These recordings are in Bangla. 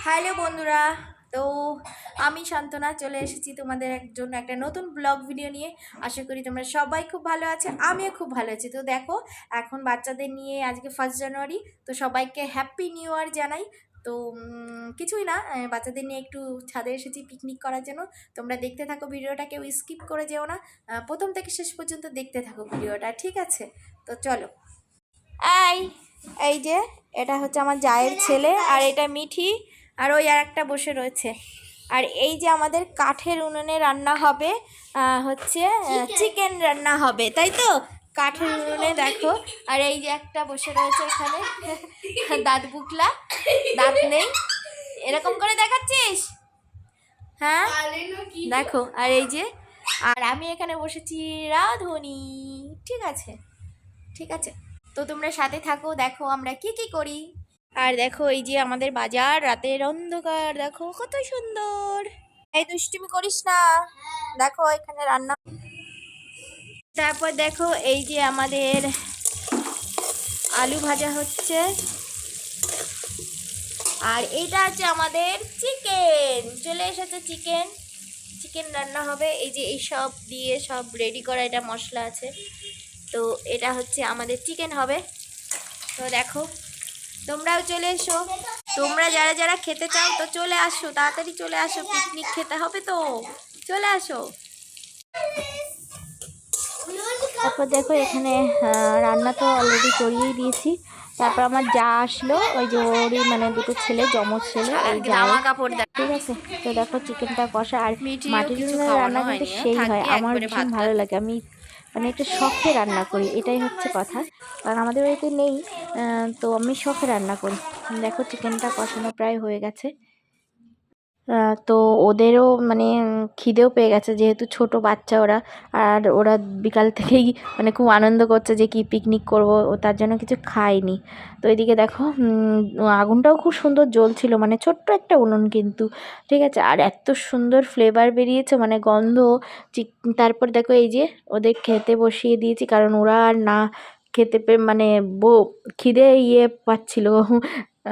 হ্যালো বন্ধুরা, তো আমি শান্তনা চলে এসেছি তোমাদের জন্য একটা নতুন ব্লগ ভিডিও নিয়ে। আশা করি তোমরা সবাই খুব ভালো আছো, আমিও খুব ভালো আছি। তো দেখো, এখন বাচ্চাদের নিয়ে আজকে 1 জানুয়ারি, তো সবাইকে হ্যাপি নিউ ইয়ার জানাই। তো কিছুই না, বাচ্চাদের নিয়ে একটু ছাদে এসেছি পিকনিক করার জন্য। তোমরা দেখতে থাকো ভিডিওটা, কেউ স্কিপ করে যেও না, প্রথম থেকে শেষ পর্যন্ত দেখতে থাকো ভিডিওটা, ঠিক আছে? তো চলো। এই এই যে এটা হচ্ছে আমার জায়ের ছেলে, আর এটা মিঠি, আর ওই আর একটা বসে রয়েছে। আর এই যে আমাদের কাঠের উনুনে রান্না হবে, হচ্ছে চিকেন রান্না হবে, তাই তো? কাঠের উনুনে দেখো। আর এই যে একটা বসে রয়েছে এখানে, দাঁত বুকলা, দাঁত নেই, এরকম করে দেখাচ্ছিস? হ্যাঁ দেখো। আর এই যে, আর আমি এখানে বসেছি রাঁধুনি, ঠিক আছে? ঠিক আছে, তো তোমরা সাথে থাকো, দেখো আমরা কি কি করি। আর দেখো এই যে আমাদের বাজার, রাতের অন্ধকার, দেখো কত সুন্দর। এই দুষ্টুমি করিস না, দেখো এখানে রান্না। তারপর দেখো এই যে আমাদের আলু ভাজা হচ্ছে, আর এইটা হচ্ছে আমাদের চিকেন, চলে এসেছে চিকেন। চিকেন রান্না হবে, এই যে এই সব দিয়ে সব রেডি করা, এটা মশলা আছে। তো এটা হচ্ছে আমাদের চিকেন হবে। তো দেখো, তোমরাও চলে এসো, তোমরা যারা যারা খেতে চাও তো চলে আসো, তাড়াতাড়ি চলে আসো, পিকনিক খেতে হবে তো, চলে আসো। তারপর দেখো এখানে রান্না তো অলরেডি চড়িয়েই দিয়েছি। তারপর আমার যা আসলো, ওই যে ওরই মানে দুটো ছেলে, যমজ ছেলে, ওই জামা কাপড়, ঠিক আছে? তো দেখো চিকেনটা কষা, আর মাটির উনুনের রান্না কিন্তু সেই হয়, আমার ভীষণ ভালো লাগে। আমি মানে একটা শখে রান্না করি, এটাই হচ্ছে কথা, কারণ আমাদের বাড়িতে নেই। তো আমি শখে রান্না করি। দেখো চিকেনটা কষানো প্রায় হয়ে গেছে। তো ওদেরও মানে খিদেও পেয়ে গেছে, যেহেতু ছোট বাচ্চা ওরা, আর ওরা বিকাল থেকেই মানে খুব আনন্দ করছে যে কি পিকনিক করব, ও তার জন্য কিছু খায়নি। তো এদিকে দেখো আগুনটাও খুব সুন্দর জ্বলছিল, মানে ছোট্ট একটা উনুন কিন্তু, ঠিক আছে? আর এত সুন্দর ফ্লেভার বেরিয়েছে, মানে গন্ধ। তারপর দেখো এই যে ওদের খেতে বসিয়ে দিয়েছি, কারণ ওরা আর না খেতে মানে খিদে পাচ্ছিল,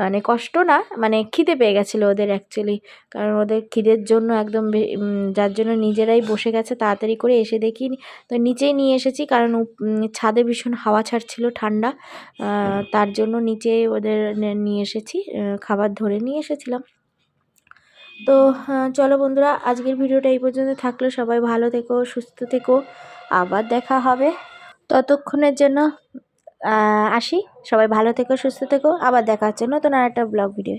মানে কষ্ট না, মানে খিদে পেয়ে গেছিলো ওদের অ্যাকচুয়ালি, কারণ ওদের খিদের জন্য একদম যার জন্য নিজেরাই বসে গেছে তাড়াতাড়ি করে। এসে দেখি তো নিচেই নিয়ে এসেছি, কারণ ছাদে ভীষণ হাওয়া ছাড়ছিল ঠান্ডা, তার জন্য নিচে ওদের নিয়ে এসেছি, খাবার ধরে নিয়ে এসেছিলাম। তো চলো বন্ধুরা, আজকের ভিডিওটা এই পর্যন্ত থাকলো। সবাই ভালো থেকো, সুস্থ থেকো, আবার দেখা হবে। ততক্ষণের জন্য আসি, সবাই ভালো থেকো, সুস্থ থেকো, আবার দেখা হচ্ছে নতুন আর একটা ব্লগ ভিডিও।